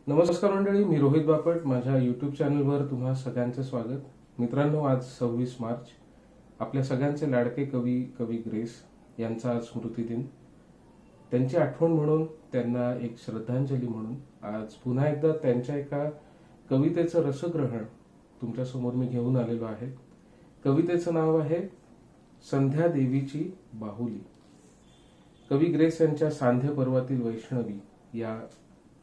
नमस्कार मंडळी, मी रोहित बापट. माझ्या यूट्यूब चॅनलवर तुम्हा सगळ्यांचे स्वागत. मित्रांनो, आज 26 मार्च, आपल्या सगळ्यांचे लाडके कवी ग्रेस यांचा आज स्मृतिदिन. त्यांची आठवण म्हणून, त्यांना एक श्रद्धांजली म्हणून आज पुन्हा एकदा त्यांच्या एका कवितेचं रसग्रहण तुमच्यासमोर मी घेऊन आलेलो आहे. कवितेचं नाव आहे संध्या देवीची बाहुली. कवी ग्रेस यांच्या सांध्य पर्वातील वैष्णवी या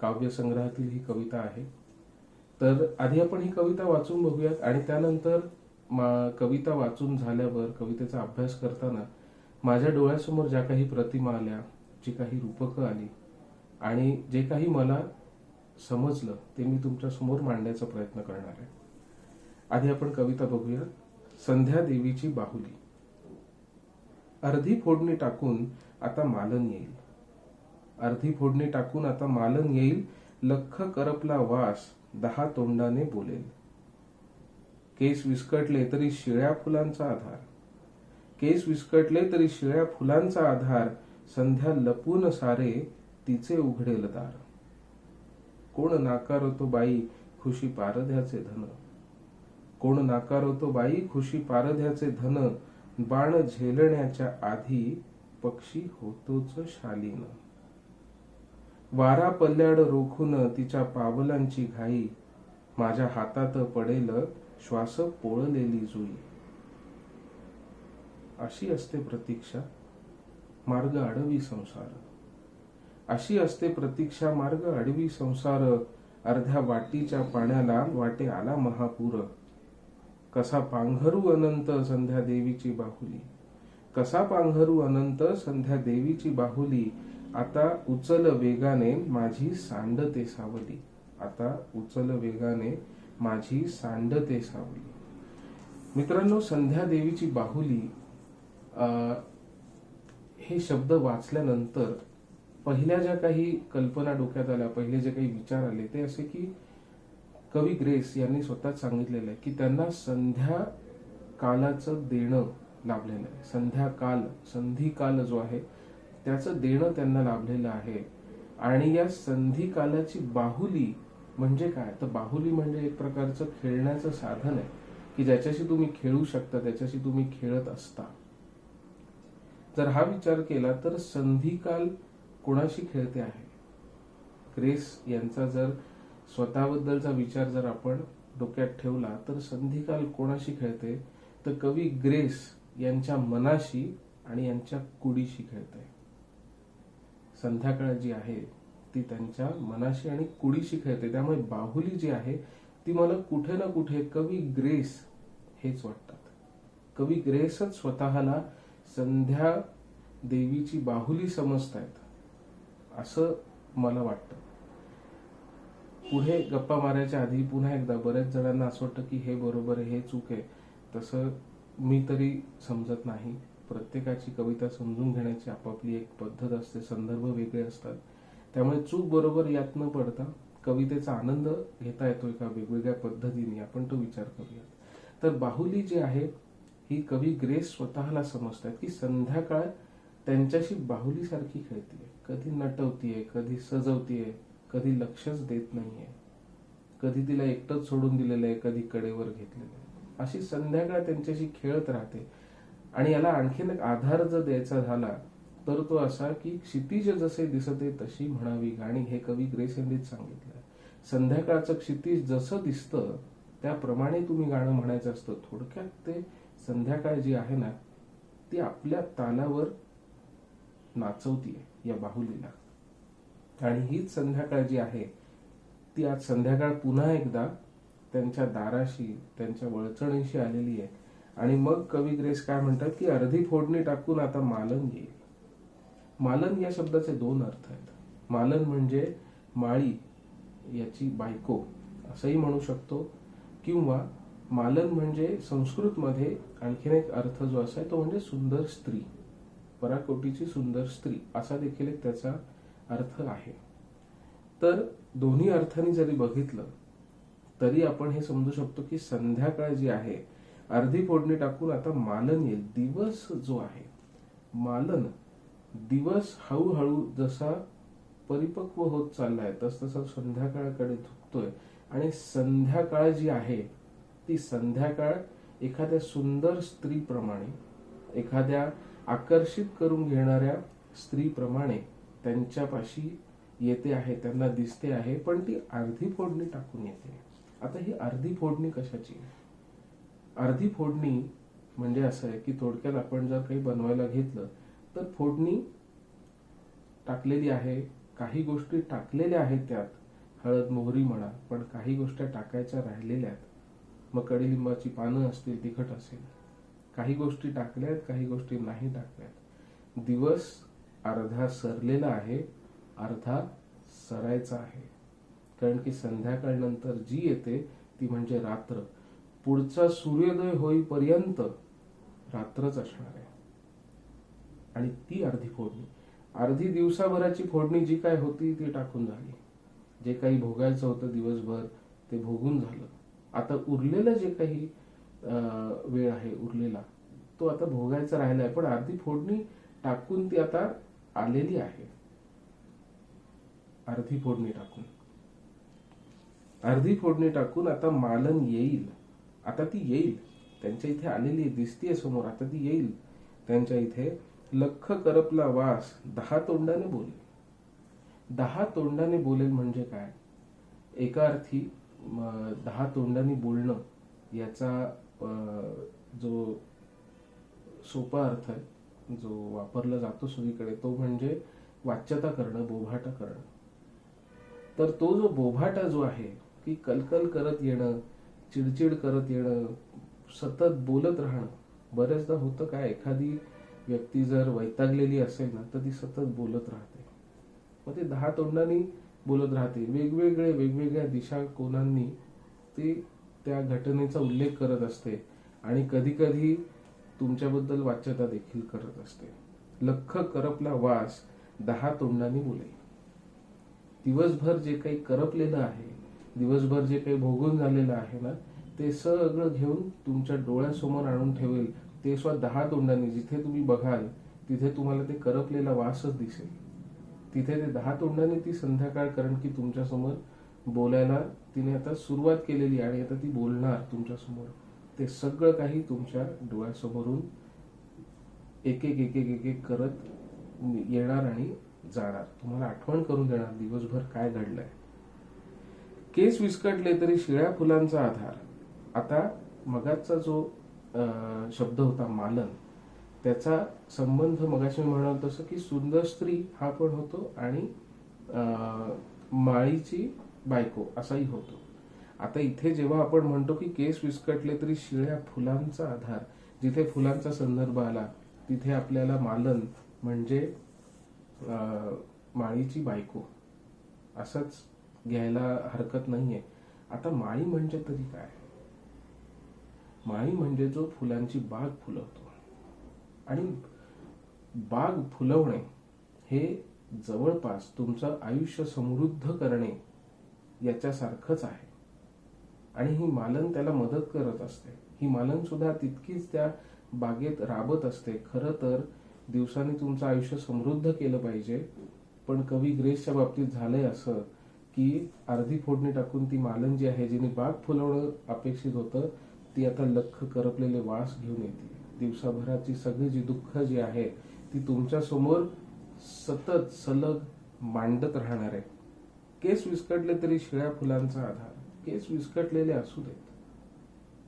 काव्यसंग्रहातील ही कविता आहे. तर आधी आपण ही कविता वाचून बघूयात आणि त्यानंतर कविता वाचून झाल्यावर कवितेचा अभ्यास करताना माझ्या डोळ्यासमोर ज्या काही प्रतिमा आल्या, जी काही रूपकं आली आणि जे काही मला समजलं ते मी तुमच्या समोर मांडण्याचा प्रयत्न करणार आहे. आधी आपण कविता बघूया. संध्या देवीची बाहुली. अर्धी फोडणी टाकून आता मालन येईल, अर्धी फोडणी टाकून आता मालन येईल, लख करपला वास 10 तोंडाने बोलेल. केस विस्कटले तरी शिळ्या फुलांचा आधार, केस विस्कटले तरी शिळ्या फुलांचा आधार, संध्या लपून सारे तिचे उघडेल दार. कोण नाकारतो बाई खुशी पारध्याचे धन, कोण नाकारतो बाई खुशी पारध्याचे धन, बाण झेलण्याच्या आधी पक्षी होतोच शालीन. वारा पल्ल्याड रोखून तिच्या पावलांची घाई, माझ्या हातात पडेल श्वास पोळलेली जुई. अशी असते प्रतीक्षा मार्ग आडवी संसार, अशी असते प्रतीक्षा मार्ग आडवी संसार. अर्ध्या वाटीच्या पाण्याला वाटे आला महापूर, कसा पांघरू अनंत संध्या देवीची बाहुली, कसा पांघरू अनंत संध्या देवीची बाहुली. आता उचल वेगाने माझी सांडते सावली, आता उचल वेगाने माझी सांडते सावली. मित्रांनो, संध्या देवीची बाहुली हे शब्द वाचल्यानंतर पहिल्या ज्या काही कल्पना डोक्यात आल्या, पहिले जे काही विचार आले ते असे की कवी ग्रेस यांनी स्वतःच सांगितलेलं आहे की त्यांना संध्या कालाचं देणं लाभलेलं आहे. संध्याकाल, संधिकाल जो आहे त्याचं देणं त्यांना लाभलेलं आहे. आणि या संधिकालाची बाहुली म्हणजे काय, तर बाहुली म्हणजे एक प्रकारचं खेळण्याचं साधन आहे की ज्याच्याशी तुम्ही खेळू शकता, त्याच्याशी तुम्ही खेळत असता. जर हा विचार केला तर संधिकाल कोणाशी खेळते आहे, ग्रेस यांचा जर स्वतःबद्दलचा विचार जर आपण डोक्यात ठेवला तर संधिकाल कोणाशी खेळते, तर कवी ग्रेस यांच्या मनाशी आणि यांच्या कुडीशी खेळते. संध्याकाळ जी आहे ती त्यांच्या मनाशी आणि कुडीशी खेळते. त्यामुळे बाहुली जी आहे ती मला कुठे ना कुठे कवी ग्रेस हेच वाटतात. कवी ग्रेसच स्वतःला संध्या देवीची बाहुली समजतायत असं मला वाटतं. पुढे गप्पा मारायच्या आधी पुन्हा एकदा बऱ्याच जणांना असं वाटतं की हे बरोबर आहे, हे चूक आहे. तसं मी तरी समजत नाही. प्रत्येकाची कविता समजून घेण्याची आपापली एक पद्धत असते, संदर्भ वेगळे असतात. त्यामुळे चूक बरोबर यात न पडता कवितेचा आनंद घेता येतोय का वेगवेगळ्या पद्धतीने, आपण तो विचार करूया. तर बाहुली जी आहे ही कवी ग्रेस स्वतःला समजतात की संध्याकाळ त्यांच्याशी बाहुली सारखी खेळतीये. कधी नटवतीये, कधी सजवतीये, कधी लक्षच देत नाहीये, कधी तिला एकटंच सोडून दिलेलं आहे, कधी कडेवर घेतलेलं आहे. अशी संध्याकाळ त्यांच्याशी खेळत राहते. आणि याला आणखीन एक आधार जर द्यायचा झाला तर तो असा की क्षितिज जसे दिसते तशी म्हणावी गाणी, हे कवी ग्रेस यांनीच सांगितलं. संध्याकाळचं क्षितिज जसं दिसतं त्याप्रमाणे तुम्ही गाणं म्हणायचं असतं. थोडक्यात ते संध्याकाळ जी आहे ना ती आपल्या तालावर नाचवतीये या बाहुलीला. आणि हीच संध्याकाळ जी आहे ती आज संध्याकाळ पुन्हा एकदा त्यांच्या दाराशी, त्यांच्या वळचणीशी आलेली आहे. आणि मग कवी ग्रेस काय म्हणतात की अर्धी फोडणी टाकून आता मालन येईल. मालन या शब्दाचे 2 अर्थ आहेत. मालन म्हणजे माळी याची बायको असंही म्हणू शकतो, किंवा मालन म्हणजे संस्कृत मध्ये आणखीन एक अर्थ जो असा तो म्हणजे सुंदर स्त्री, पराकोटीची सुंदर स्त्री असा देखील एक त्याचा अर्थ आहे. तर दोन्ही अर्थांनी जरी बघितलं तरी आपण हे समजू शकतो की संध्याकाळ जी आहे अर्धी फोडणी टाकून आता मालन येईल. दिवस जो आहे, मालन दिवस हळूहळू जसा परिपक्व होत चाललाय, तसतसं संध्याकाळकडे झुकतोय. आणि संध्याकाळ जी आहे ती संध्याकाळ एखाद्या सुंदर स्त्रीप्रमाणे, एखाद्या आकर्षित करून घेणाऱ्या स्त्रीप्रमाणे त्यांच्यापाशी येते आहे, त्यांना दिसते आहे, पण ती अर्धी फोडणी टाकून येते. आता ही अर्धी फोडणी कशाची? अर्धी फोडणी म्हणजे असं आहे की थोडक्यात आपण जर काही बनवायला घेतलं तर फोडणी टाकलेली आहे, काही गोष्टी टाकलेल्या आहेत त्यात, हळद मोहरी म्हणा, पण काही गोष्टी टाकायच्या राहिलेल्या आहेत. मग कडीलिंबाची पानं असतील, तिखट असेल, काही गोष्टी टाकल्यात, काही गोष्टी नाही टाकल्यात. दिवस अर्धा सरलेला आहे, अर्धा सरायचा आहे. कारण की संध्याकाळ नंतर जी येते ती म्हणजे रात्र. पुढचा सूर्योदय होईपर्यंत रात्रच असणार आहे. आणि ती अर्धी फोडणी, अर्धी दिवसाभराची फोडणी जी काय होती ती टाकून झाली. जे काही भोगायचं होतं दिवसभर ते भोगून झालं. आता उरलेलं जे काही वेळ आहे उरलेला तो आता भोगायचा राहिलाय, पण अर्धी फोडणी टाकून ती आता आलेली आहे. अर्धी फोडणी टाकून आता मालन येईल. आता ती येईल, त्यांच्या इथे आलेली दिसतीये समोर, आता ती येईल त्यांच्या इथे. लख करपला वास 10 तोंडाने बोलेल. 10 तोंडाने बोलेल म्हणजे काय? एका अर्थी 10 तोंडांनी बोलणं याचा जो सोपा अर्थ आहे, जो वापरला जातो सगळीकडे, तो म्हणजे वाच्यता करणं, बोभाटा करणं. तर तो जो बोभाटा जो आहे की कलकल करत येणं, चिडचिड करत येणं, सतत बोलत राहणं. बरेचदा होतं काय, एखादी व्यक्ती जर वैतागलेली असेल ना तर ती सतत बोलत राहते. मग ते 10 तोंडांनी बोलत राहते, वेगवेगळ्या दिशा कोनांनी ती त्या घटनेचा उल्लेख करत असते आणि कधी कधी तुमच्याबद्दल वाच्यता देखील करत असते. लख करपला वास 10 तोंडांनी बोले. दिवसभर जे काही करपलेलं आहे, दिवसभर जे काही भोगून झालेलं आहे ना, ते सगळं घेऊन तुमच्या डोळ्यासमोर आणून ठेवेल. ते स्वतः 10 तोंडांनी, जिथे तुम्ही बघाल तिथे तुम्हाला ते करपलेला वासच दिसेल. तिथे ते 10 तोंडांनी ती संध्याकाळ, कारण की तुमच्या समोर बोलायला तिने आता सुरुवात केलेली आणि आता ती बोलणार तुमच्या समोर. ते सगळं काही तुमच्या डोळ्यासमोरून एक एक करत येणार आणि जाणार. तुम्हाला आठवण करून देणार दिवसभर काय घडलंय. केस विस्कटले तरी शिळ्या फुलांचा आधार. आता मगाचा जो शब्द होता मालन, त्याचा संबंध मगाशी मी म्हणाल तसं की सुंदर स्त्री हा पण होतो आणि माळीची बायको असाही होतो. आता इथे जेव्हा आपण म्हणतो की केस विस्कटले तरी शिळ्या फुलांचा आधार, जिथे फुलांचा संदर्भ आला तिथे आपल्याला मालन म्हणजे माळीची बायको असंच घ्यायला हरकत नाहीये. आता माळी म्हणजे तरी काय? माळी म्हणजे जो फुलांची बाग फुलवतो. आणि बाग फुलवणे हे जवळपास तुमचं आयुष्य समृद्ध करणे याच्यासारखंच आहे. आणि ही मालन त्याला मदत करत असते. ही मालन सुद्धा तितकीच त्या बागेत राबत असते. खरं तर दिवसांनी तुमचं आयुष्य समृद्ध केलं पाहिजे, पण कवी ग्रेसच्या बाबतीत झालंय असं की अर्धी फोडणी टाकून ती मालन जी आहे, जिने बाग फुलवणं अपेक्षित होतं, ती आता लख करपलेले वास घेऊन येते. दिवसाभराची सगळी जी दुःख जी आहे ती तुमच्या समोर सतत सलग मांडत राहणार आहे. केस विस्कटले तरी शिळ्या फुलांचा आधार. केस विस्कटलेले असू देत,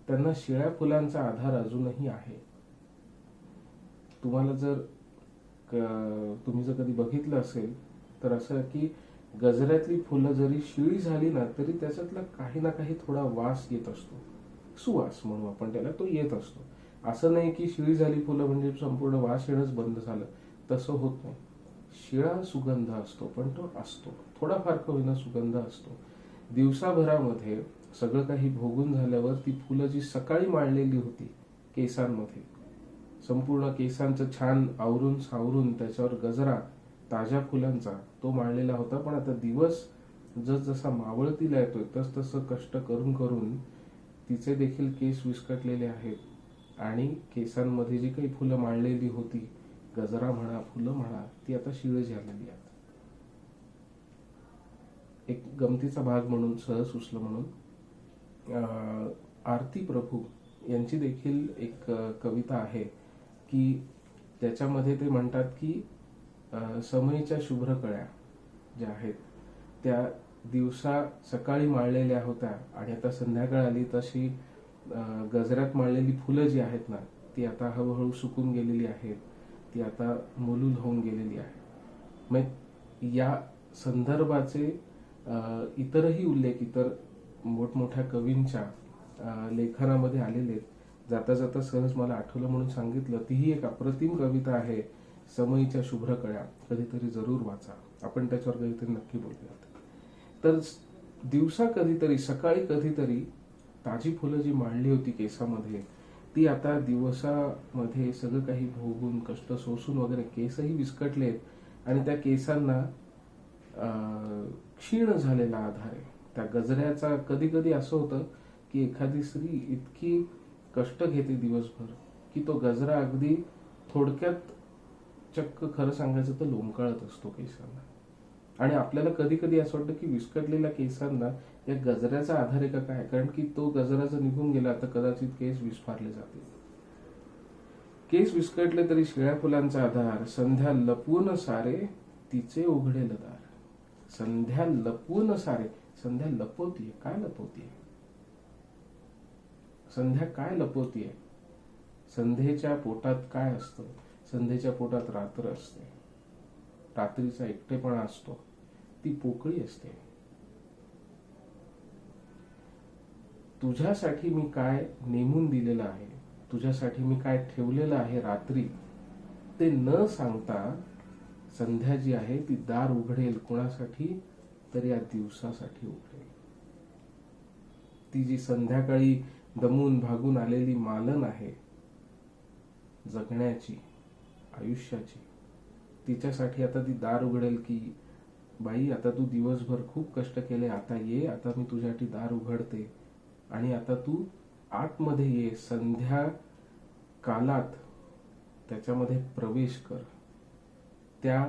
त्यांना शिळ्या फुलांचा आधार अजूनही आहे. तुम्हाला जर तुम्ही जर कधी बघितलं असेल तर असं की गजऱ्यातली फुलं जरी शिळी झाली ना तरी त्याच्यातला काही ना काही थोडा वास येत असतो. सुवास म्हणू आपण त्याला, तो येत असतो. असं नाही की शिळी झाली फुलं म्हणजे संपूर्ण वास येणंच बंद झालं, तसं होत नाही. शिळा सुगंध असतो, पण तो असतो, थोडाफार का होईना सुगंध असतो. दिवसाभरामध्ये सगळं काही भोगून झाल्यावर ती फुलं जी सकाळी माळलेली होती केसांमध्ये, संपूर्ण केसांचं छान आवरून सावरून त्याच्यावर गजरा ताज्या फुलांचा तो माळलेला होता. पण आता दिवस जसा मावळतीला येतोय तस तसं कष्ट करून करून तिचे देखील केस विस्कटलेले आहेत आणि केसांमध्ये जी काही फुलं माळलेली होती, गजरा म्हणा फुलं म्हणा, ती आता शिळ झालेली आहेत. एक गमतीचा भाग म्हणून सहज सुचलं म्हणून आरती प्रभू यांची देखील एक कविता आहे की त्याच्यामध्ये ते म्हणतात की समईच्या शुभ्र कळ्या ज्या आहेत त्या दिवसा सकाळी माळलेल्या होत्या आणि आता संध्याकाळ आली तशी गजऱ्यात माळलेली फुलं जी आहेत ना ती आता हळूहळू सुकून गेलेली आहेत, ती आता मलूल होऊन गेलेली आहे. मग या संदर्भाचे इतरही उल्लेख इतर मोठमोठ्या कवींच्या लेखनामध्ये आलेले जाता जाता सहज मला आठवलं म्हणून सांगितलं. तीही एक अप्रतिम कविता आहे, समईच्या शुभ्र कळ्या. कधीतरी जरूर वाचा, आपण त्याच्यावर कधीतरी नक्की बोलूयात. तर दिवसा कधीतरी, सकाळी कधीतरी ताजी फुलं जी मांडली होती केसामध्ये ती आता दिवसामध्ये सगळं काही भोगून कष्ट सोसून वगैरे केसही विस्कटलेत आणि त्या केसांना क्षीण झालेला आधार आहे. त्या गजऱ्याचा कधी कधी असं होतं की एखादी स्त्री इतकी कष्ट घेते दिवसभर की तो गजरा अगदी थोडक्यात चक्क खरं सांगायचं तर लोंबकळत असतो केसांना. आणि आपल्याला कधी कधी असं वाटतं की विस्कटलेल्या केसांना या गजऱ्याचा आधार आहे का काय, कारण की तो गजरा जर निघून गेला तर कदाचित केस विस्फारले जातील. केस विस्कटले तरी शिळ्या फुलांचा आधार, संध्या लपवून सारे तिचे उघडेल दार. संध्या लपवून सारे, संध्या लपवतीये. काय लपवतीये संध्या? काय लपवतीये? संध्येच्या पोटात काय असतं? संध्येच्या पोटात रात्र असते, रात्रीचा एकटेपणा असतो, ती पोकळी असते. तुझ्यासाठी मी काय नेमून दिलेलं आहे, तुझ्यासाठी मी काय ठेवलेलं आहे रात्री, ते न सांगता संध्या जी आहे ती दार उघडेल कोणासाठी तर या दिवसासाठी उघडेल. ती जी संध्याकाळी दमून भागून आलेली मालन आहे जगण्याची, आयुष्याची, तिच्यासाठी आता ती दार उघडेल की बाई आता तू दिवसभर खूप कष्ट केले, आता ये, आता मी तुझ्यासाठी दार उघडते आणि आता तू आतमध्ये ये. संध्या कालात त्याच्यामध्ये प्रवेश कर. त्या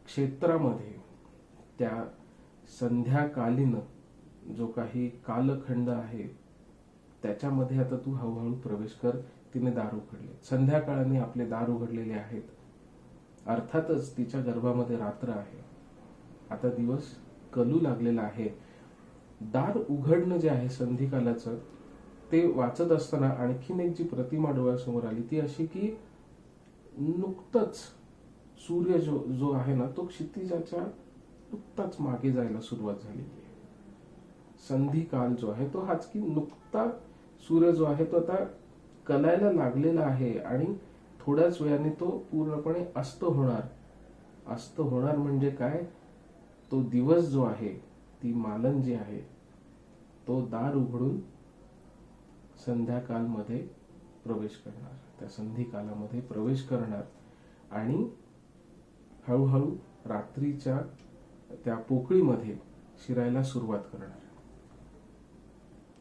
क्षेत्रामध्ये, त्या संध्याकालीन जो काही कालखंड आहे त्याच्यामध्ये आता तू हळूहळू प्रवेश कर. तिने दार उघडले, संध्याकाळाने आपले दार उघडलेले आहेत. अर्थातच तिच्या गर्भामध्ये रात्र आहे, आता दिवस कलू लागलेला आहे. दार उघडणं जे आहे संधिकालाचं, ते वाचत असताना आणखीन एक जी प्रतिमा डोळ्यासमोर आली ती अशी की नुकतंच सूर्य जो आहे ना तो क्षितिजाच्या नुकताच मागे जायला सुरुवात झालेली आहे. संधिकाल जो आहे तो हाच की नुकता सूर्य जो आहे तो आता कलायला लागलेला आहे आणि थोड्याच वेळाने तो पूर्णपणे अस्त होणार. अस्त होणार म्हणजे काय, तो दिवस जो आहे, ती मालन जी आहे, तो दार उघडून संध्याकाळमध्ये प्रवेश करणार, त्या संधिकालामध्ये प्रवेश करणार आणि हळूहळू रात्रीच्या त्या पोकळीमध्ये शिरायला सुरुवात करणार.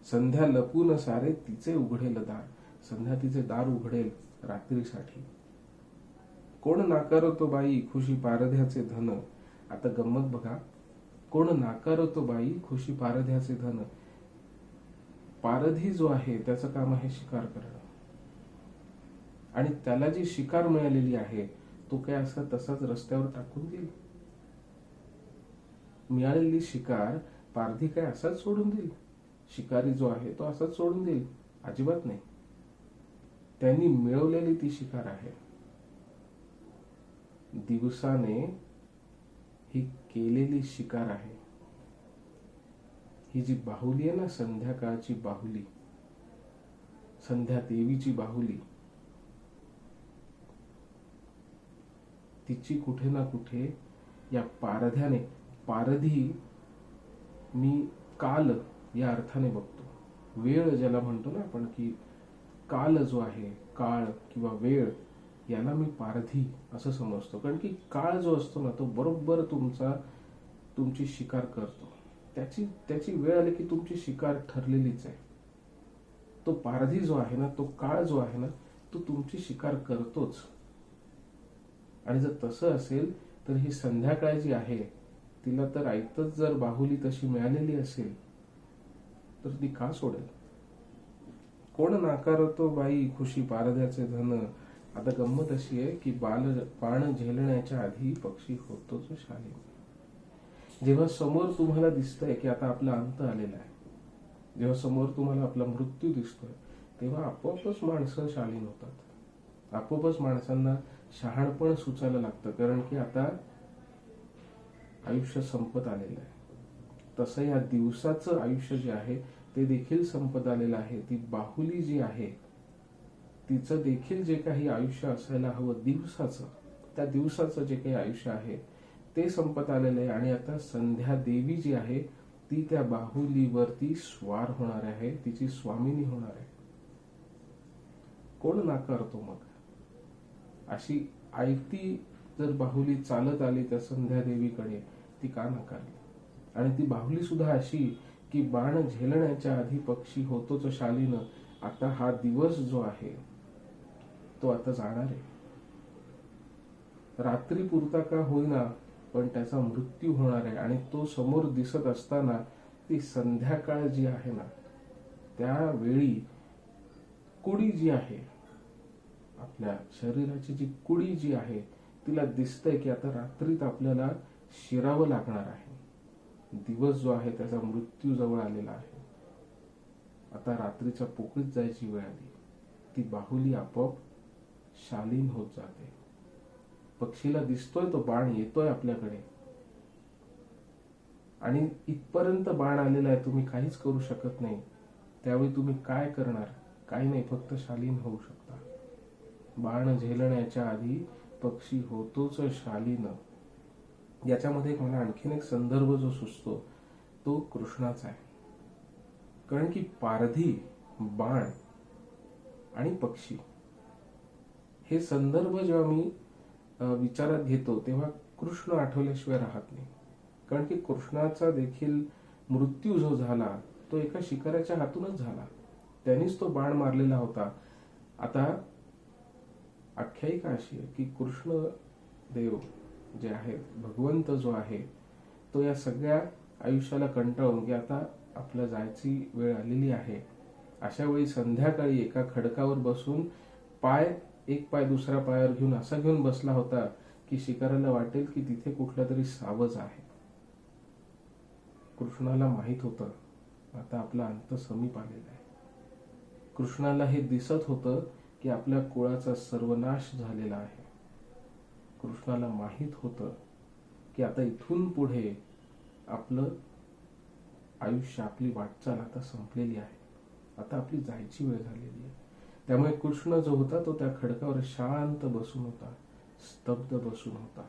संध्या लपून सारे तिचे उघडेल दार. संध्या तिचे दार उघडेल रात्रीसाठी. कोण नाकारतो बाई खुशी पारध्याचे धन. आता गंमत बघा, कोण नाकारतो बाई खुशी पारध्याचे धन. पारधी जो आहे त्याचं काम आहे शिकार करणं आणि त्याला जी शिकार मिळालेली आहे तो काय असं तसाच रस्त्यावर टाकून देईल? मिळालेली शिकार पारधी काय असाच सोडून देईल? शिकारी जो आहे तो असाच सोडून देईल? अजिबात नाही. त्यांनी मिळवलेली ती शिकार आहे. दिवसाने ही केलेली शिकार आहे. ही जी बाहुली आहे ना, संध्याकाळची बाहुली, संध्या देवीची बाहुली, तिची कुठे ना कुठे या पारध्याने, पारधी मी काल या अर्थाने बघतो, वेळ ज्याला म्हणतो ना आपण की काल जो आहे, काळ किंवा वेळ, याला मी पारधी असं समजतो. कारण की काळ जो असतो ना तो बरोबर तुमची शिकार करतो. त्याची वेळ आली की तुमची शिकार ठरलेलीच आहे. तो पारधी जो आहे ना, तो काळ जो आहे ना, तो तुमची शिकार करतोच. आणि जर तसं असेल तर ही संध्याकाळ जी आहे तिला तर ऐकतच जर बाहुली तशी मिळालेली असेल तर ती का सोडेल? कोण नाकारतो बाई खुशी पारद्याचे धन. आता गंमत अशी आहे की बाण झेलण्याच्या आधी पक्षी होतोच शालीन. जेव्हा समोर तुम्हाला दिसतंय की आता आपला अंत आलेला आहे, जेव्हा समोर तुम्हाला आपला मृत्यू दिसतोय, तेव्हा आपोआपच माणसं शालीन होतात. आपोआपच माणसांना शहाणपण सुचायला लागतं, कारण की आता आयुष्य संपत आलेलं आहे. तसं या दिवसाचं आयुष्य जे आहे ते देखील संपत आलेलं आहे. ती बाहुली जी आहे तिचं देखील जे काही आयुष्य असायला हवं दिवसाचं, त्या दिवसाचं जे काही आयुष्य आहे ते संपत आलेलं आहे. आणि आता संध्या देवी जी आहे ती त्या बाहुलीवरती स्वार होणार आहे, तिची स्वामिनी होणार आहे. कोण नाकारतो मग? अशी आयती जर बाहुली चालत आली त्या संध्या देवीकडे, ती का नाकारली? आणि ती बाहुली सुद्धा अशी की बाण झेलण्याच्या आधी पक्षी होतोच शालीन. आता हा दिवस जो आहे तो आता जाणार आहे. रात्री पुरता का होईना पण त्याचा मृत्यू होणार आहे. आणि तो समोर दिसत असताना ती संध्याकाळ जी आहे ना, त्यावेळी कुडी जी आहे, आपल्या शरीराची जी कुडी जी आहे, तिला दिसतंय की आता रात्रीत आपल्याला शिरावं लागणार आहे. दिवस जो आहे त्याचा मृत्यू जवळ आलेला आहे. आता रात्रीच्या पोकळीत जायची वेळ आली. ती बाहुली आपोआप शालीन होत जाते. पक्षीला दिसतोय तो बाण येतोय आपल्याकडे, आणि इथपर्यंत बाण आलेला आहे, तुम्ही काहीच करू शकत नाही. त्यावेळी तुम्ही काय करणार? काही नाही, फक्त शालीन होऊ शकता. बाण झेलण्याच्या आधी पक्षी होतोच शालीन. याच्यामध्ये मला आणखीन एक संदर्भ जो सुचतो तो कृष्णाचा आहे. कारण की पारधी, बाण आणि पक्षी हे संदर्भ जेव्हा मी विचारात घेतो तेव्हा कृष्ण आठवल्याशिवाय राहत नाही. कारण की कृष्णाचा देखील मृत्यू जो झाला तो एका शिकाऱ्याच्या हातूनच झाला. त्यांनीच तो बाण मारलेला होता. आता आख्यायिका अशी आहे की कृष्ण देव जे आहे, भगवंत जो आहे, तो या सगळ्या आयुष्याला कंटाळून की आता आपल्या जायची वेळ आलेली आहे, अशा वेळी संध्याकाळी एका खडकावर बसून एक पाय दुसऱ्या पायावर घेऊन असा घेऊन बसला होता की शिकाऱ्याला वाटेल की तिथे कुठला तरी सावज आहे. कृष्णाला माहित होतं आता आपला अंत समीप आलेला आहे. कृष्णाला हे दिसत होतं की आपल्या कुळाचा सर्वनाश झालेला आहे. कृष्णाला माहित होतं की आता इथून पुढे आपलं आयुष्य, आपली वाटचाल आता संपलेली आहे. आता आपली जायची वेळ झालेली आहे. त्यामुळे कृष्ण जो होता तो त्या खडकावर शांत बसून होता, स्तब्ध बसून होता.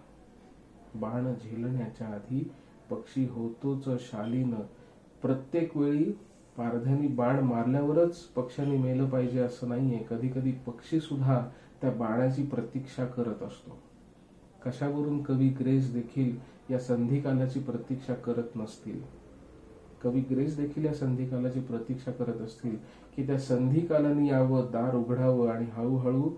बाण झेलण्याच्या आधी पक्षी होतोच शालीन. प्रत्येक वेळी पारध्यानी बाण मारल्यावरच पक्ष्यांनी मेलं पाहिजे असं नाहीये. कधी कधी पक्षी सुद्धा त्या बाणाची प्रतीक्षा करत असतो. कशावरून कवी ग्रेस देखील या संधिकालाची प्रतीक्षा करत नसतील. कवी ग्रेस देखील या संधिकालाची प्रतीक्षा करत असतील की त्या संधिकालाने यावं, दार उघडावं आणि हळूहळू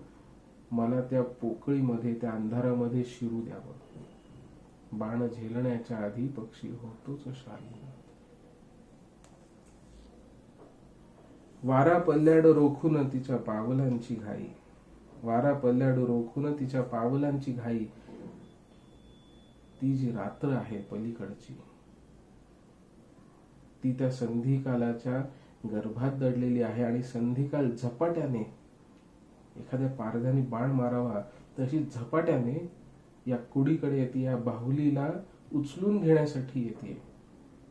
मला त्या पोकळीमध्ये, त्या अंधारामध्ये शिरू द्यावं. बाण झेलण्याच्या आधी पक्षी होतोच शालीन. वारा पल्ल्याड रोखून तिच्या पावलांची घाई. वारा पल्ल्याड रोखून तिच्या पावलांची घाई. ती जी रात्र आहे पलीकडची, ती त्या संधिकालाच्या गर्भात दडलेली आहे. आणि संधिकाल झपाट्याने, एखाद्या पारध्याने बाण मारावा तशी झपाट्याने या कुडीकडे येते, या बाहुलीला उचलून घेण्यासाठी येते.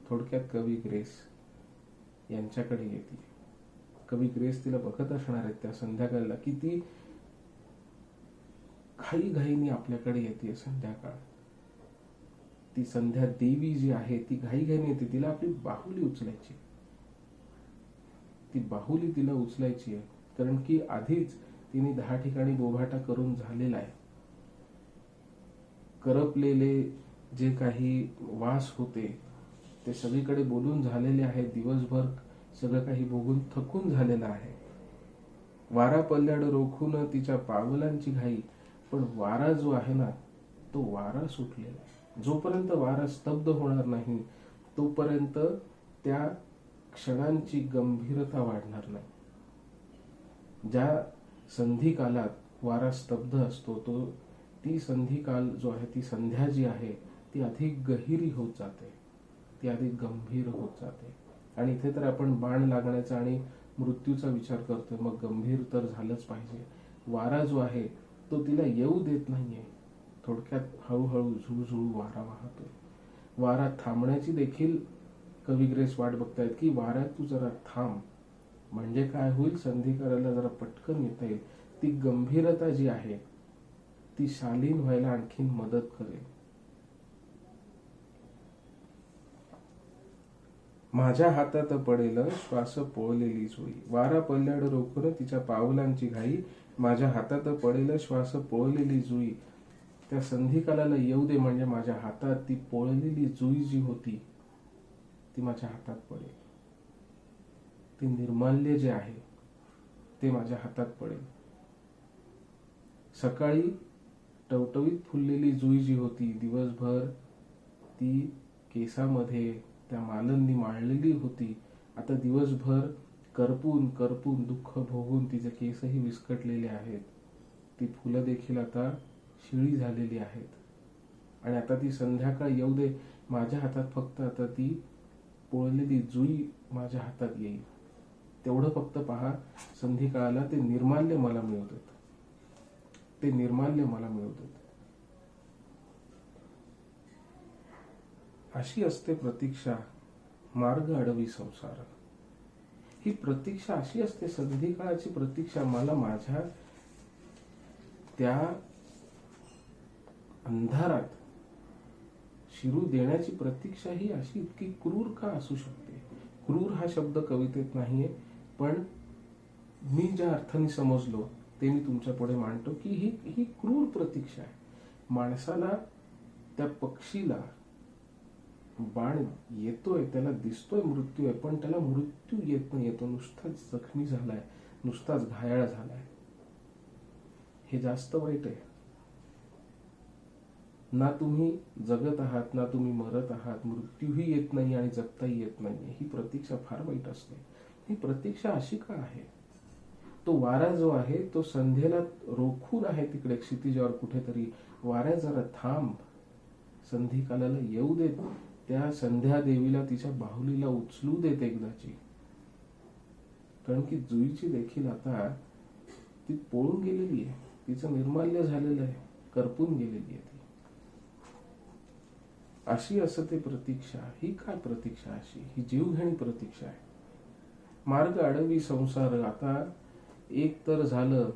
थोडक्यात कवी ग्रेस यांच्याकडे येते. कवी ग्रेस तिला बघत असणार आहेत त्या संध्याकाळला की ती घाईघाईने आपल्याकडे येते. संध्याकाळ, ती संध्या देवी जी आहे ती घाईघाईने येते. तिला आपली बाहुली उचलायची, ती बाहुली तिला उचलायची आहे. कारण की आधीच तिने 10 ठिकाणी बोभाटा करून झालेला आहे. करपलेले जे काही वास होते ते सगळीकडे बोलून झालेले आहे. दिवसभर सगळं काही बघून थकून झालेलं आहे. वारा पल्ल्याड रोखून तिच्या पावलांची घाई. पण वारा जो आहे ना, तो वारा सुटलेला आहे. जोपर्यंत वारा स्तब्ध होणार नाही तोपर्यंत त्या क्षणांची गंभीरता वाढणार नाही. ज्या संधी कालात वारा स्तब्ध असतो ती संधी काल जो आहे, ती संध्या जी आहे ती अधिक गहिरी होत जाते, ती अधिक गंभीर होत जाते. आणि इथे तर आपण बाण लागण्याचा आणि मृत्यूचा विचार करतोय, मग गंभीर तर झालंच पाहिजे. वारा जो आहे तो तिला येऊ देत नाहीये. थोडक्यात हळूहळू झुळझुळू वारा वाहतोय. वारा थांबण्याची देखील कवी ग्रेस वाट बघतायत की वारा तू जरा थांब, म्हणजे काय होईल, संधी करायला जरा पटकन येता येईल. ती गंभीरता जी आहे ती शालीन व्हायला आणखीन मदत करेल. माझ्या हातात पडेल श्वास पोळलेली जुई. वारा पल्ल्याड रोखून तिच्या पावलांची घाई. माझ्या हातात पडेल श्वास पोळलेली जुई. त्या संधिकालाला येऊ दे, म्हणजे माझ्या हातात ती पोळलेली जुई जी होती ती माझ्या हातात पडेल. ती निर्माल्य जे आहे ते माझ्या हातात पडेल. सकाळी टवटवीत फुललेली जुई जी होती, दिवसभर ती केसामध्ये त्या मालंनी माळलेली होती. आता दिवसभर करपून करपून दुःख भोगून तिचे केसही विस्कटलेले आहेत. ती फुलं देखील आता शिळी झालेली आहेत. आणि आता ती संध्याकाळ येऊ दे, माझ्या हातात फक्त आता ती पोळलेली जुई माझ्या हातात येईल. तेवढं फक्त पहा, संधिकाळाला ते निर्माल्य मला मिळू देत, ते निर्माल्य मला मिळू देत. अशी असते प्रतीक्षा, मार्ग अडवी संसार. ही प्रतीक्षा अशी असते, संधिकाळाची प्रतीक्षा. मला माझ्या त्या अंधारात शिरू देण्याची प्रतीक्षा ही अशी इतकी क्रूर का असू शकते? क्रूर हा शब्द कवितेत नाहीये, पण मी ज्या अर्थाने समजलो ते मी तुमच्या पुढे मांडतो की ही क्रूर प्रतीक्षा आहे. माणसाला, त्या पक्षीला बाण येतोय, त्याला दिसतोय मृत्यू आहे, पण त्याला मृत्यू येत नाही, तो नुसताच जखमी झालाय, नुसताच घायाळ झालाय. हे जास्त वाईट आहे. ना तुम्ही जगत आहात, ना तुम्ही मरत आहात, मृत्यूही येत नाही आणि जगताही येत नाही. ही प्रतीक्षा फार वाईट असते. ही प्रतीक्षा अशी का आहे? तो वारा जो आहे तो संध्येला रोखून आहे तिकडे क्षितिजावर कुठेतरी. वाऱ्या जरा थांब, संधिकालाला येऊ देत, त्या संध्या देवीला तिच्या बाहुलीला उचलू देत एकदाची. कारण की जुईची देखील आता ती पोळून गेलेली आहे, तिचं निर्माल्य झालेलं आहे, करपून गेलेली आहे ती. अशी असते प्रतीक्षा. ही काय प्रतीक्षा अशी? ही जीवघेणी प्रतीक्षा आहे. मार्ग अडवी संसार. आता एक तर झालं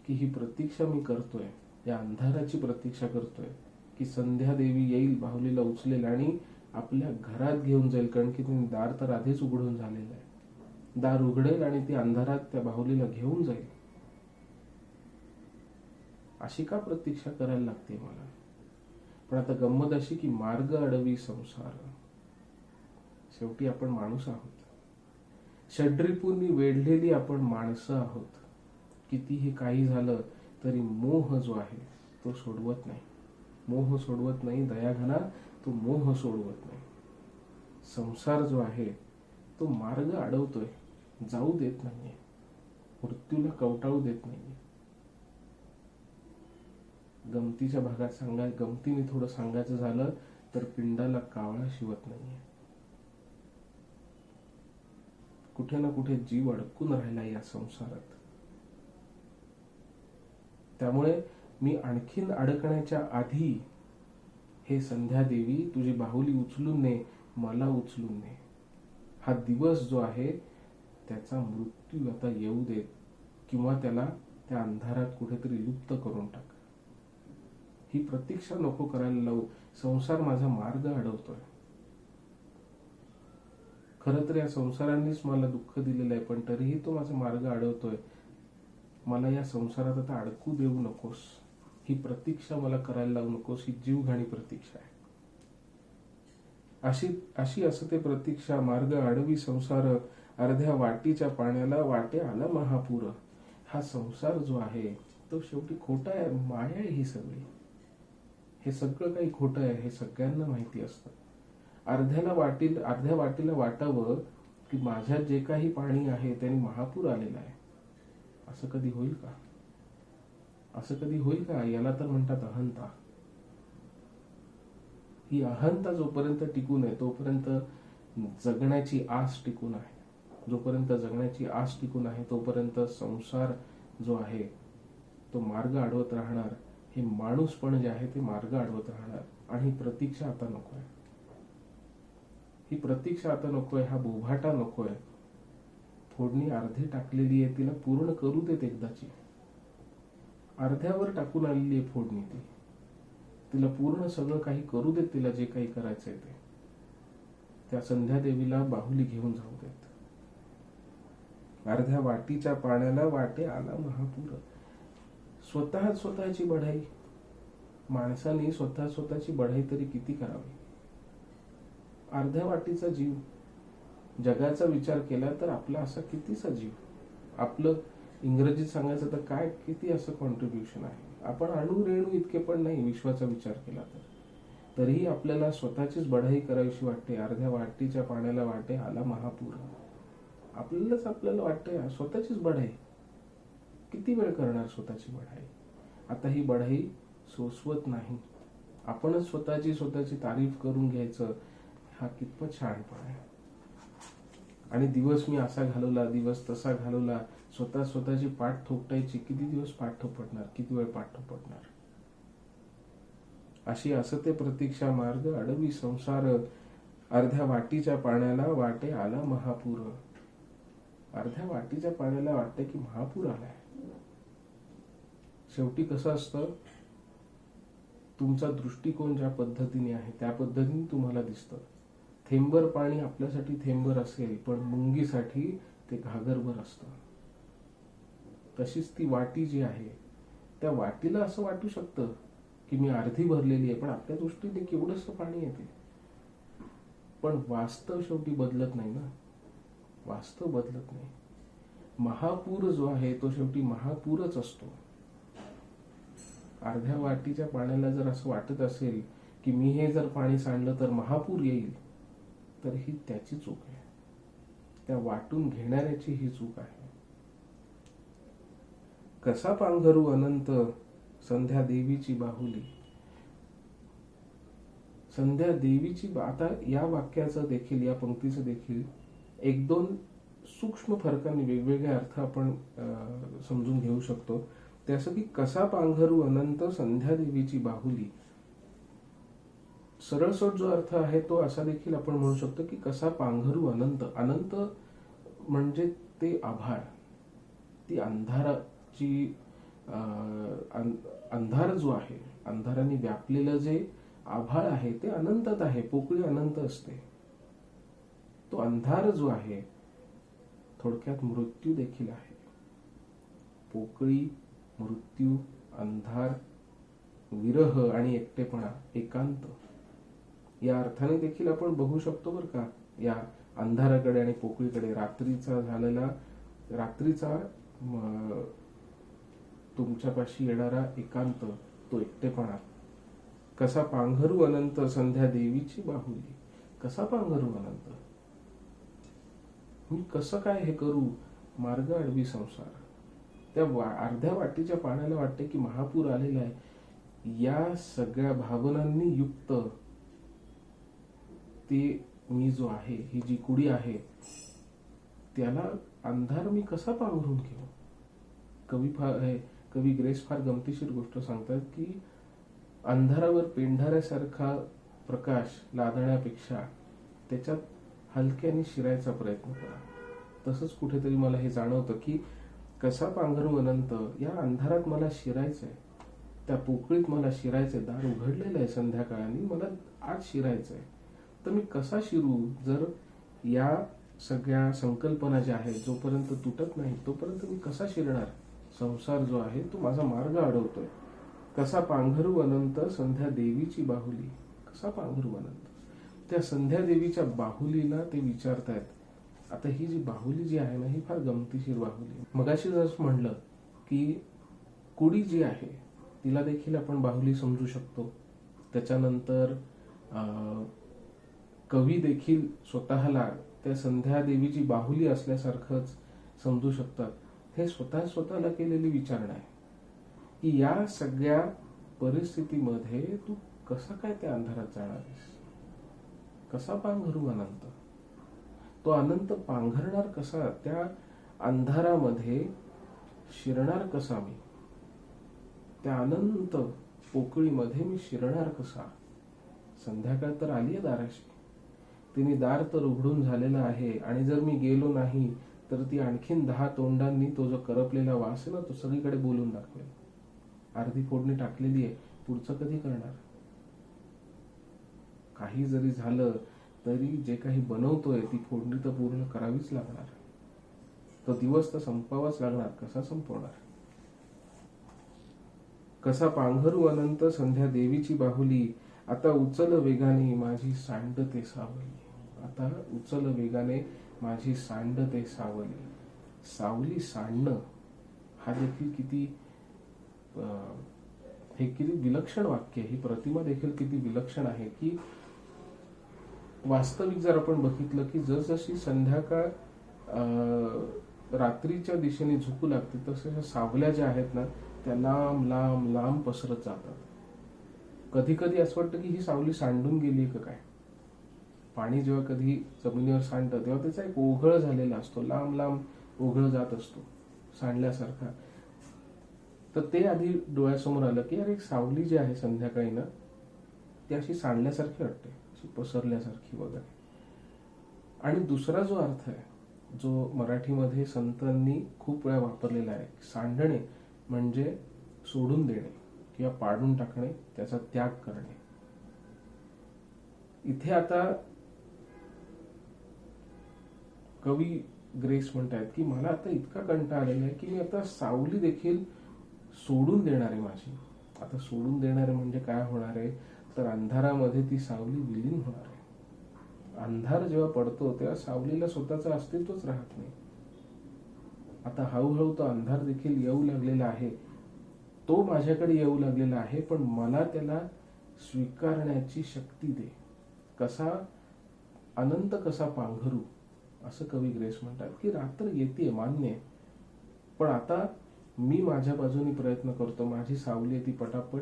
की ही प्रतीक्षा मी करतोय, या अंधाराची प्रतीक्षा करतोय की संध्या देवी येईल, बाहुलीला उचलेल आणि आपल्या घरात घेऊन जाईल. कारण की तिने दार तर आधीच उघडून झालेलं आहे. दार उघडेल आणि ती अंधारात त्या बाहुलीला घेऊन जाईल. अशी का प्रतीक्षा करायला लागते मला? पण आता गंमत अशी की मार्ग अडवी संसार. शेवटी आपण माणूस आहोत, षड्रिपूंनी वेढलेली आपण माणसं आहोत. कितीही काही झालं तरी मोह जो आहे तो सोडवत नाही. मोह सोडवत नाही. दयाघना तो मोह सोडवत नाही. संसार जो आहे तो मार्ग अडवतोय, जाऊ देत नाहीये, मृत्यूला कवटाळू देत नाहीये. गमतीच्या भागात गमतीने थोडं सांगायचं झालं तर पिंडाला कावळा शिवत नाहीये. कुठे ना कुठे जीव अडकून राहिला या संसारात. त्यामुळे मी आणखीन अडकण्याच्या आधी हे संध्या देवी, तुझी बाहुली उचलून ने, मला उचलून ने. हा दिवस जो आहे त्याचा मृत्यू आता येऊ देत, किंवा त्याला त्या अंधारात कुठेतरी लुप्त करून टाक. ही प्रतीक्षा नको करायला लावू. संसार माझा मार्ग अडवतोय. खरं तर या संसारांनीच मला दुःख दिलेलं आहे, पण तरीही तो माझा मार्ग अडवतोय. मला या संसारात आता अडकू देऊ नकोस. ही प्रतीक्षा मला करायला लावू नकोस. ही जीवघाणी प्रतीक्षा आहे. अशी असते प्रतीक्षा. मार्ग अडवी संसार. अर्ध्या वाटीच्या पाण्याला वाटे आला महापूर. हा संसार जो आहे तो शेवटी खोटा आहे, माया आहे ही सगळी. हे सगळं काही खोटं आहे हे सगळ्यांना माहिती असतं. अर्ध्या वाटीला वाटावं की माझ्यात जे काही पाणी आहे त्याने महापूर आलेला आहे. असं कधी होईल का? असं कधी होईल का? याला तर म्हणतात अहंता. ही अहंता जोपर्यंत टिकून आहे तोपर्यंत जगण्याची आस टिकून आहे. जोपर्यंत जगण्याची आस टिकून आहे तोपर्यंत संसार जो आहे तो मार्ग अडवत राहणार. हे माणूसपण जे आहे ते मार्ग अडवत राहणार. आणि ही प्रतीक्षा आता नकोय. ही प्रतीक्षा आता नकोय. हा बोभाटा नकोय. फोडणी अर्धी टाकलेली आहे, तिला पूर्ण करू देत एकदाची. अर्ध्यावर टाकून आलेली आहे फोडणी ती. तिला पूर्ण सगळं काही करू देत. तिला जे काही करायचंय ते. त्या संध्या देवीला बाहुली घेऊन जाऊ देत. अर्ध्या वाटीच्या पाण्याला वाटे आला महापूर. स्वतःची बढाई. माणसाने स्वतःची बढाई तरी किती करावी. अर्ध्या वाटीचा जीव. जगाचा विचार केला तर आपला असा कितीसा जीव. आपलं इंग्रजीत सांगायचं तर काय किती असं कॉन्ट्रीब्युशन आहे. आपण अणु रेणू इतके पण नाही विश्वाचा विचार केला तर. तरीही आपल्याला स्वतःचीच बढाई करावीशी वाटते. अर्ध्या वाटीच्या पाण्याला वाटे आला महापूर. आपल्याला वाटतंय स्वतःचीच बढाई. किती वेळ करणार स्वतःची बढाई. आता ही बढाई सोसवत नाही. आपणच स्वतःची तारीफ करून घ्यायचं. हा कितपत शहाणपण आहे. आणि दिवस मी असा घालवला, दिवस तसा घालवला. स्वतःची पाठ थोपटायची. किती दिवस पाठ थोपटणार. किती वेळ पाठ थोपटणार. अशी असते प्रतीक्षा मार्ग अडवी संसार. अर्ध्या वाटीच्या पाण्याला वाटे आला महापूर. अर्ध्या वाटीच्या पाण्याला वाटतं की महापूर आलाय. शेवटी कसं असतं, तुमचा दृष्टिकोन ज्या पद्धतीने आहे त्या पद्धतीने तुम्हाला दिसतं. थेंबर पाणी आपल्यासाठी थेंबर असेल पण मुंगीसाठी ते घागरभर असतं. तशीच ती वाटी जी आहे त्या वाटीला असं वाटू शकतं की मी अर्धी भरलेली आहे, पण आपल्या दृष्टीने केवढंसं पाणी येते. पण वास्तव शेवटी बदलत नाही ना. वास्तव बदलत नाही. महापूर जो आहे तो शेवटी महापूरच असतो. अर्ध्या वाटीच्या पाण्याला जर असं वाटत असेल की मी हे जर पाणी सांडलं तर महापूर येईल, तर ही त्याची चूक आहे. त्या वाटून घेणाऱ्याची ही चूक आहे. कसा पांघरू अनंत संध्या देवीची बाहुली. संध्या देवीची आता या वाक्याचं देखील या पंक्तीचं देखील एक दोन सूक्ष्म फरकांनी वेगवेगळे अर्थ आपण समजून घेऊ शकतो. त्यासाठी कसा पांघरू अनंत संध्या देवीची बाहुली. सरळसोट जो अर्थ आहे तो असा देखील आपण म्हणू शकतो की कसा पांघरू अनंत. अनंत म्हणजे ते आभाळ. ती अंधाराची अंधार जो आहे, अंधाराने व्यापलेलं जे आभाळ आहे ते अनंतत आहे. पोकळी अनंत असते. तो अंधार जो आहे थोडक्यात मृत्यू देखील आहे. पोकळी, मृत्यू, अंधार, विरह आणि एकटेपणा, एकांत या अर्थाने देखील आपण बघू शकतो बरं का. या अंधाराकडे आणि पोकळीकडे रात्रीचा तुमच्यापाशी येणारा एकांत, तो एकटेपणा. कसा पांघरू अनंत संध्या देवीची बाहुली. कसा पांघरू अनंत. मी कसं काय हे करू. मार्ग अडवी संसार. त्या अर्ध्या वाटीच्या पाण्याला वाटते की महापूर आलेला आहे. या सगळ्या भावनांनी युक्त ते मी जो आहे, ही जी कुडी आहे, त्याला अंधार मी कसा पांघरून घेऊ. कवी ग्रेस फार गमतीशीर गोष्ट सांगतात की अंधारावर पेंढाऱ्यासारखा प्रकाश लादण्यापेक्षा त्याच्यात हलक्याने शिरायचा प्रयत्न करा. तसंच कुठेतरी मला हे जाणवतं की कसा पांघरू अनंत. या अंधारात मला शिरायचंय. त्या पोकळीत मला शिरायचंय. दार उघडलेलं आहे संध्याकाळाने, मला आज शिरायचंय. तर मी कसा शिरू. जर या सगळ्या संकल्पना ज्या आहेत जोपर्यंत तुटत नाही तोपर्यंत मी कसा शिरणार. संसार जो आहे तो माझा मार्ग अडवतोय. कसा पांघरू अनंत संध्या देवीची बाहुली. कसा पांघरू अनंत. त्या संध्या देवीच्या बाहुलीला ते विचारतायत. आता ही जी बाहुली जी आहे ना, ही फार गमतीशीर बाहुली. मगाशी जसं म्हणलं की कुडी जी आहे तिला देखील आपण बाहुली समजू शकतो. त्याच्यानंतर कवी देखील स्वतःला त्या संध्या देवीची बाहुली असल्यासारखंच समजू शकतात. हे स्वतःला केलेली विचारणा आहे की या सगळ्या परिस्थितीमध्ये तू कसा काय त्या अंधारात जाणार आहेस, कसा पांघरू अनंत, तो अनंत पांघरणार कसा, त्या अंधारामध्ये शिरणार कसा मी, त्या अनंत पोकळीमध्ये मी शिरणार कसा. संध्याकाळ तर आली आहे दाराशी, तिने दार तर उघडून झालेलं आहे आणि जर मी गेलो नाही तर ती आणखीन 10 तोंडांनी तो जो करपलेला वास आहे ना तो सगळीकडे बोलून दाखवेल. अर्धी फोडणी टाकलेली आहे, पुढचं कधी करणार. काही जरी झालं तरी जे काही बनवतोय ती फोडणी तर पूर्ण करावीच लागणार, तो दिवस तर संपवावाच लागणार. कसा संपवणार. कसा पांघरू अनंत संध्या देवीची बाहुली, आता उचल वेगाने माझी सांडते सावली. आता उचल वेगाने माझी सांडते सावली. सावली सांडणं हा देखील किती हे किती विलक्षण वाक्य, ही प्रतिमा देखील किती विलक्षण आहे की वास्तविक जर आपण बघितलं की जसजशी संध्याकाळ रात्रीच्या दिशेने झुकू लागते तसं सावल्या ज्या आहेत ना त्या लांब लांब लांब पसरत जातात. कधी कधी असं वाटतं की ही सावली सांडून गेली का काय. पाणी जेव्हा कधी जमिनीवर सांडतं तेव्हा त्याचा एक ओघळ झालेला असतो, लांब लांब ओघळ जात असतो सांडल्यासारखा. तर ते आधी डोळ्यासमोर आलं की अरे सावली जी आहे संध्याकाळी ना ती अशी सांडल्यासारखी वाटते, अशी पसरल्यासारखी वगैरे. आणि दुसरा जो अर्थ आहे जो मराठीमध्ये संतांनी खूप वेळा वापरलेला आहे, सांडणे म्हणजे सोडून देणे किंवा पाडून टाकणे, त्याचा त्याग करणे. इथे आता कवी ग्रेस म्हणतायत की मला आता इतका कंटाळा आलेला आहे की मी आता सावली देखील सोडून देणार आहे माझी. आता सोडून देणार आहे म्हणजे काय होणार आहे तर अंधारामध्ये ती सावली विलीन होणार आहे. अंधार जेव्हा पडतो तेव्हा सावलीला स्वतःचं अस्तित्वच राहत नाही. आता हळूहळू तो अंधार देखील येऊ लागलेला आहे, तो माझ्याकडे येऊ लागलेला आहे, पण मला त्याला स्वीकारण्याची शक्ती दे. कसा अनंत कसा पांघरू, असं कवी ग्रेस म्हणतात की रात्र येते मान्य आहे, पण आता मी माझ्या बाजूने प्रयत्न करतो, माझी सावली ती पटापट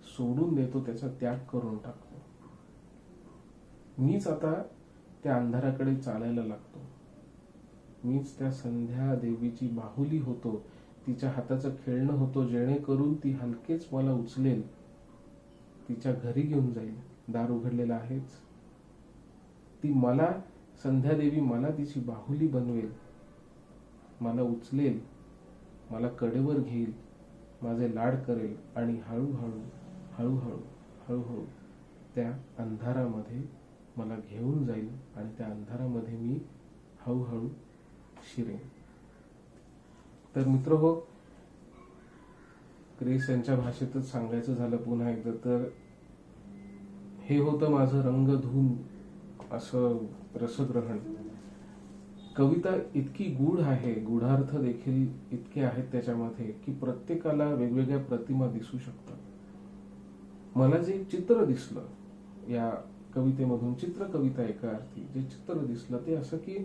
सोडून देतो, त्याचा त्याग करून टाकतो. मीच आता त्या अंधाराकडे चालायला लागतो. मीच त्या संध्या देवीची बाहुली होतो, तिच्या हाताचं खेळणं होतो, जेणेकरून ती हलकेच मला उचलेल, तिच्या घरी घेऊन जाईल. दार उघडलेलं आहेच. ती मला संध्या देवी मला तिची बाहुली बनवेल, मला उचलेल, मला कडेवर घेईल, माझे लाड करेल आणि हळूहळू हळूहळू हळूहळू त्या अंधारामध्ये मला घेऊन जाईल आणि त्या अंधारामध्ये मी हळूहळू शिरेन. तर मित्र हो, ग्रेस यांच्या भाषेतच सांगायचं झालं पुन्हा एकदा तर हे होतं माझं रंगधून असं रसग्रहण. कविता इतकी गूढ आहे, गूढार्थ देखील इतके आहेत त्याच्यामध्ये की प्रत्येकाला वेगवेगळ्या प्रतिमा दिसू शकतात. मला जे चित्र दिसलं या कवितेमधून, चित्र कविता एका अर्थी जे चित्र दिसलं ते असं की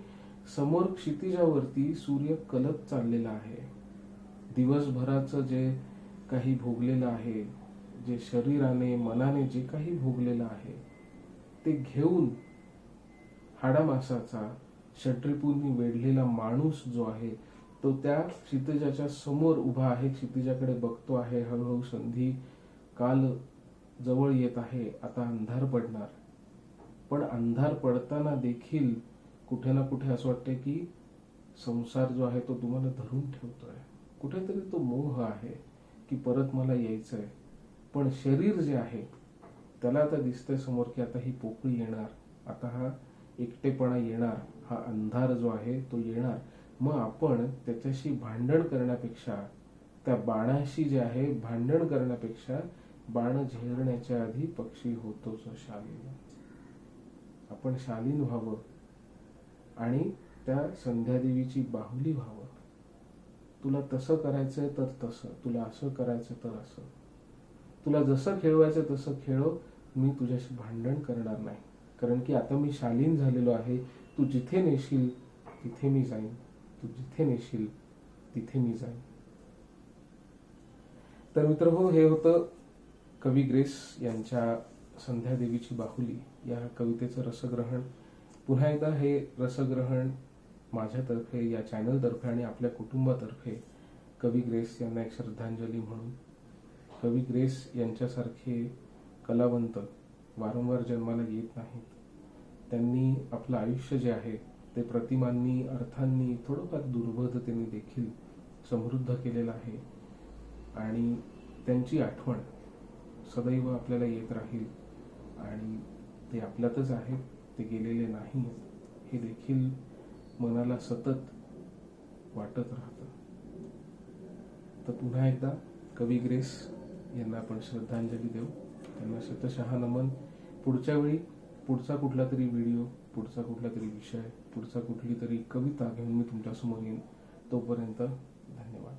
समोर क्षितिजावरती सूर्य कलत चाललेला आहे. दिवसभराचं जे काही भोगलेलं आहे, जे शरीराने मनाने जे काही भोगलेलं आहे ते घेऊन हाडामासाचा षड्रिपूंनी वेढलेला माणूस जो आहे तो त्या क्षितिजाच्या समोर उभा आहे, क्षितिजाकडे बघतो आहे. हळूहळू संधी काल जवळ येत आहे, आता अंधार पडणार. पण अंधार पडताना देखील कुठे ना कुठे असं वाटतंय की संसार जो आहे तो तुम्हाला धरून ठेवतोय. कुठेतरी तो मोह आहे की परत मला यायचंय. पण शरीर जे आहे त्याला आता दिसतंय समोर की आता ही पोकळी येणार, आता हा एकटेपणा येणार, हा अंधार जो आहे तो येणार. मग आपण त्याच्याशी भांडण करण्यापेक्षा, त्या बाणाशी जे आहे भांडण करण्यापेक्षा बाण झेलण्याच्या आधी पक्षी होतोच शालीन. आपण शालीन व्हावं आणि त्या संध्यादेवीची बाहुली व्हावं. तुला तसं करायचंय तर तसं, तुला असं करायचं तर असं. तुला जसं खेळवायचं तसं खेळव, मी तुझ्याशी भांडण करणार नाही. कारण की आता मी शालीन झालेलो आहे. तू जिथे नेशील तिथे मी जाईन, तू जिथे नेशील तिथे मी जाईन. तर मित्र हो, हे होतं कवी ग्रेस यांच्या संध्या देवीची बाहुली या कवितेचं रसग्रहण. पुन्हा एकदा हे रसग्रहण माझ्यातर्फे, या चॅनलतर्फे आणि आपल्या कुटुंबातर्फे कवी ग्रेस यांना एक श्रद्धांजली म्हणून. कवी ग्रेस यांच्यासारखे कलावंत वारंवार जन्माला येत नाहीत. त्यांनी आपलं आयुष्य जे आहे ते प्रतिमांनी, अर्थांनी, थोडंफार दुर्बोधतेने देखील समृद्ध केलेलं आहे. आणि त्यांची आठवण सदैव आपल्याला येत राहील. आणि ते आपल्यातच आहेत, ते गेलेले नाही, हे देखील मनाला सतत वाटत राहतं. तर पुन्हा एकदा कवी ग्रेस यांना आपण श्रद्धांजली देऊ, त्यांना शतशः नमन. पुढच्या वेळी पुढचा कुठला तरी व्हिडिओ, पुढचा कुठला तरी विषय, पुढचा कुठली तरी कविता घेऊन मी तुमच्यासमोर येईन. तोपर्यंत धन्यवाद.